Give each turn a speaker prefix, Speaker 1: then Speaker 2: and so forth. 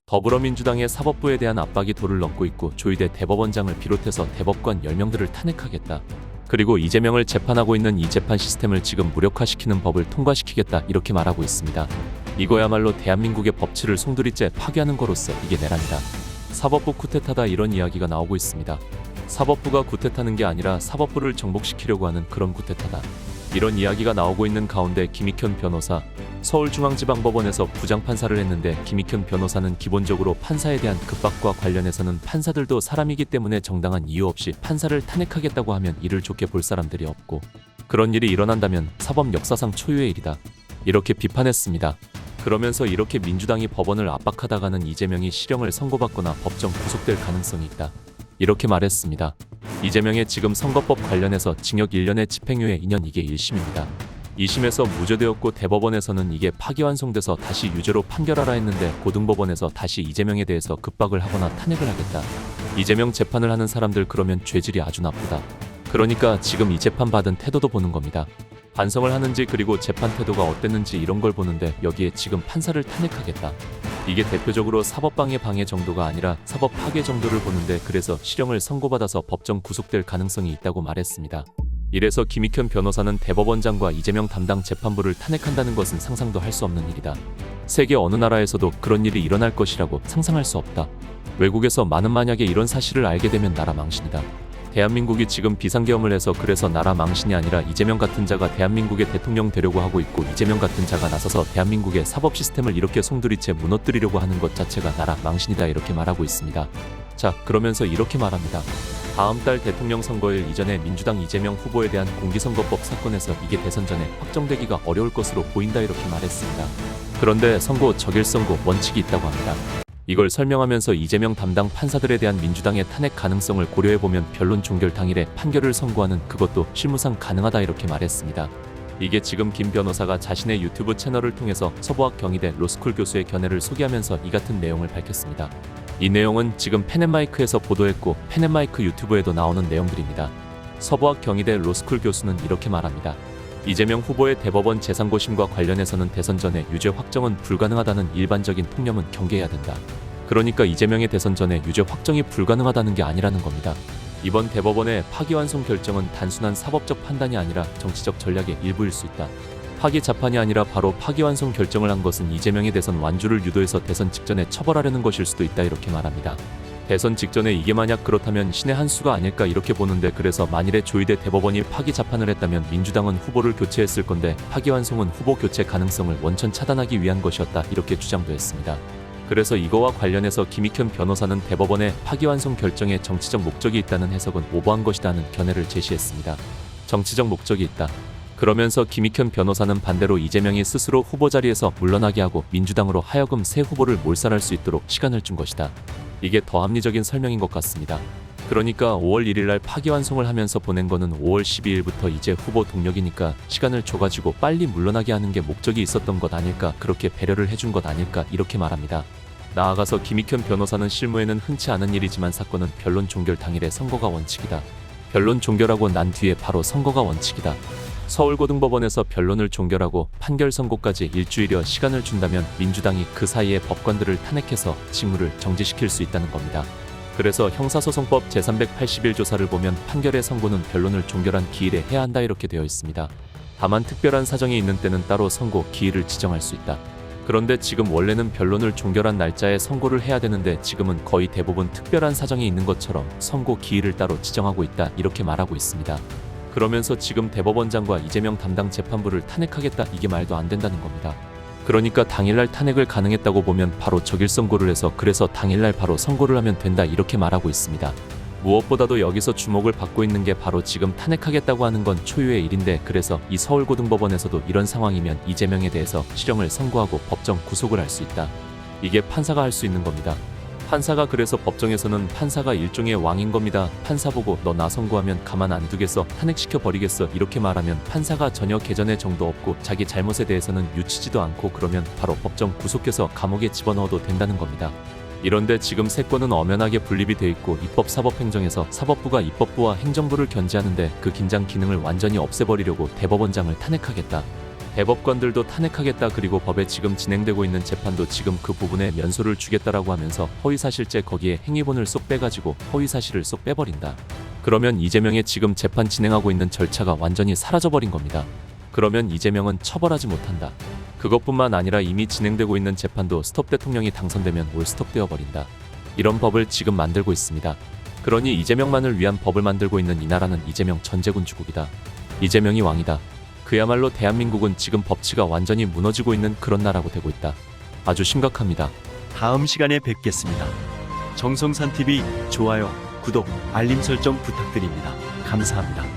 Speaker 1: 더불어민주당의 사법부에 대한 압박이 도를 넘고 있고 조희대 대법원장을 비롯해서 대법관 10명들을 탄핵하겠다. 그리고 이재명을 재판하고 있는 이 재판 시스템을 지금 무력화시키는 법을 통과시키겠다 이렇게 말하고 있습니다. 이거야말로 대한민국의 법치를 송두리째 파괴하는 거로서 이게 내란이다. 사법부 쿠데타다 이런 이야기가 나오고 있습니다. 사법부가 쿠데타는 게 아니라 사법부를 정복시키려고 하는 그런 쿠데타다. 이런 이야기가 나오고 있는 가운데 김익현 변호사, 서울중앙지방법원에서 부장판사를 했는데 김익현 변호사는 기본적으로 판사에 대한 급박과 관련해서는 판사들도 사람이기 때문에 정당한 이유 없이 판사를 탄핵하겠다고 하면 이를 좋게 볼 사람들이 없고 그런 일이 일어난다면 사법 역사상 초유의 일이다. 이렇게 비판했습니다. 그러면서 이렇게 민주당이 법원을 압박하다가는 이재명이 실형을 선고받거나 법정 구속될 가능성이 있다. 이렇게 말했습니다. 이재명의 지금 선거법 관련해서 징역 1년에 집행유예 2년 이게 1심입니다. 2심에서 무죄되었고 대법원에서는 이게 파기환송돼서 다시 유죄로 판결하라 했는데 고등법원에서 다시 이재명에 대해서 급박을 하거나 탄핵을 하겠다. 이재명 재판을 하는 사람들 그러면 죄질이 아주 나쁘다. 그러니까 지금 이 재판 받은 태도도 보는 겁니다. 반성을 하는지 그리고 재판 태도가 어땠는지 이런 걸 보는데 여기에 지금 판사를 탄핵하겠다. 이게 대표적으로 사법방해 방해 정도가 아니라 사법 파괴 정도를 보는데 그래서 실형을 선고받아서 법정 구속될 가능성이 있다고 말했습니다. 이래서 김익현 변호사는 대법원장과 이재명 담당 재판부를 탄핵한다는 것은 상상도 할 수 없는 일이다. 세계 어느 나라에서도 그런 일이 일어날 것이라고 상상할 수 없다. 외국에서 만약에 이런 사실을 알게 되면 나라 망신이다. 대한민국이 지금 비상계엄을 해서 그래서 나라 망신이 아니라 이재명 같은 자가 대한민국의 대통령 되려고 하고 있고 이재명 같은 자가 나서서 대한민국의 사법 시스템을 이렇게 송두리째 무너뜨리려고 하는 것 자체가 나라 망신이다 이렇게 말하고 있습니다. 자, 그러면서 이렇게 말합니다. 다음 달 대통령 선거일 이전에 민주당 이재명 후보에 대한 공기선거법 사건에서 이게 대선 전에 확정되기가 어려울 것으로 보인다 이렇게 말했습니다. 그런데 선고 적일선고 원칙이 있다고 합니다. 이걸 설명하면서 이재명 담당 판사들에 대한 민주당의 탄핵 가능성을 고려해보면 변론 종결 당일에 판결을 선고하는 그것도 실무상 가능하다 이렇게 말했습니다. 이게 지금 김 변호사가 자신의 유튜브 채널을 통해서 서부학 경희대 로스쿨 교수의 견해를 소개하면서 이 같은 내용을 밝혔습니다. 이 내용은 지금 펜앤마이크에서 보도했고 펜앤마이크 유튜브에도 나오는 내용들입니다. 서부학 경희대 로스쿨 교수는 이렇게 말합니다. 이재명 후보의 대법원 재상고심과 관련해서는 대선 전에 유죄 확정은 불가능하다는 일반적인 통념은 경계해야 된다. 그러니까 이재명의 대선 전에 유죄 확정이 불가능하다는 게 아니라는 겁니다. 이번 대법원의 파기환송 결정은 단순한 사법적 판단이 아니라 정치적 전략의 일부일 수 있다. 파기 자판이 아니라 바로 파기환송 결정을 한 것은 이재명의 대선 완주를 유도해서 대선 직전에 처벌하려는 것일 수도 있다 이렇게 말합니다. 대선 직전에 이게 만약 그렇다면 신의 한 수가 아닐까 이렇게 보는데 그래서 만일에 조희대 대법원이 파기 자판을 했다면 민주당은 후보를 교체했을 건데 파기환송은 후보 교체 가능성을 원천 차단하기 위한 것이었다 이렇게 주장도 했습니다. 그래서 이거와 관련해서 김익현 변호사는 대법원의 파기환송 결정에 정치적 목적이 있다는 해석은 오버한 것이라는 견해를 제시했습니다. 정치적 목적이 있다. 그러면서 김익현 변호사는 반대로 이재명이 스스로 후보 자리에서 물러나게 하고 민주당으로 하여금 새 후보를 몰살할 수 있도록 시간을 준 것이다. 이게 더 합리적인 설명인 것 같습니다. 그러니까 5월 1일날 파기환송을 하면서 보낸 거는 5월 12일부터 이제 후보 동력이니까 시간을 줘가지고 빨리 물러나게 하는 게 목적이 있었던 것 아닐까 그렇게 배려를 해준 것 아닐까 이렇게 말합니다. 나아가서 김익현 변호사는 실무에는 흔치 않은 일이지만 사건은 변론 종결 당일에 선고가 원칙이다. 변론 종결하고 난 뒤에 바로 선고가 원칙이다. 서울고등법원에서 변론을 종결하고 판결 선고까지 일주일여 시간을 준다면 민주당이 그 사이에 법관들을 탄핵해서 직무를 정지시킬 수 있다는 겁니다. 그래서 형사소송법 제381조사를 보면 판결의 선고는 변론을 종결한 기일에 해야 한다 이렇게 되어 있습니다. 다만 특별한 사정이 있는 때는 따로 선고 기일을 지정할 수 있다. 그런데 지금 원래는 변론을 종결한 날짜에 선고를 해야 되는데 지금은 거의 대부분 특별한 사정이 있는 것처럼 선고 기일을 따로 지정하고 있다 이렇게 말하고 있습니다. 그러면서 지금 대법원장과 이재명 담당 재판부를 탄핵하겠다 이게 말도 안 된다는 겁니다. 그러니까 당일날 탄핵을 가능했다고 보면 바로 적일 선고를 해서 그래서 당일날 바로 선고를 하면 된다 이렇게 말하고 있습니다. 무엇보다도 여기서 주목을 받고 있는 게 바로 지금 탄핵하겠다고 하는 건 초유의 일인데 그래서 이 서울고등법원에서도 이런 상황이면 이재명에 대해서 실형을 선고하고 법정 구속을 할 수 있다. 이게 판사가 할 수 있는 겁니다. 판사가 그래서 법정에서는 판사가 일종의 왕인 겁니다. 판사 보고 너 나 선고하면 가만 안 두겠어 탄핵시켜 버리겠어 이렇게 말하면 판사가 전혀 개전의 정도 없고 자기 잘못에 대해서는 유치지도 않고 그러면 바로 법정 구속해서 감옥에 집어넣어도 된다는 겁니다. 이런데 지금 세권은 엄연하게 분립이 돼 있고 입법 사법행정에서 사법부가 입법부와 행정부를 견제하는데 그 긴장 기능을 완전히 없애버리려고 대법원장을 탄핵하겠다. 대법관들도 탄핵하겠다. 그리고 법에 지금 진행되고 있는 재판도 지금 그 부분에 면소를 주겠다라고 하면서 허위사실죄 거기에 행위본을 쏙 빼가지고 허위사실을 쏙 빼버린다. 그러면 이재명의 지금 재판 진행하고 있는 절차가 완전히 사라져버린 겁니다. 그러면 이재명은 처벌하지 못한다. 그것뿐만 아니라 이미 진행되고 있는 재판도 스톱 대통령이 당선되면 올 스톱되어 버린다. 이런 법을 지금 만들고 있습니다. 그러니 이재명만을 위한 법을 만들고 있는 이 나라는 이재명 전제군주국이다. 이재명이 왕이다. 그야말로 대한민국은 지금 법치가 완전히 무너지고 있는 그런 나라고 되고 있다. 아주 심각합니다.
Speaker 2: 다음 시간에 뵙겠습니다. 정성산TV 좋아요, 구독, 알림 설정 부탁드립니다. 감사합니다.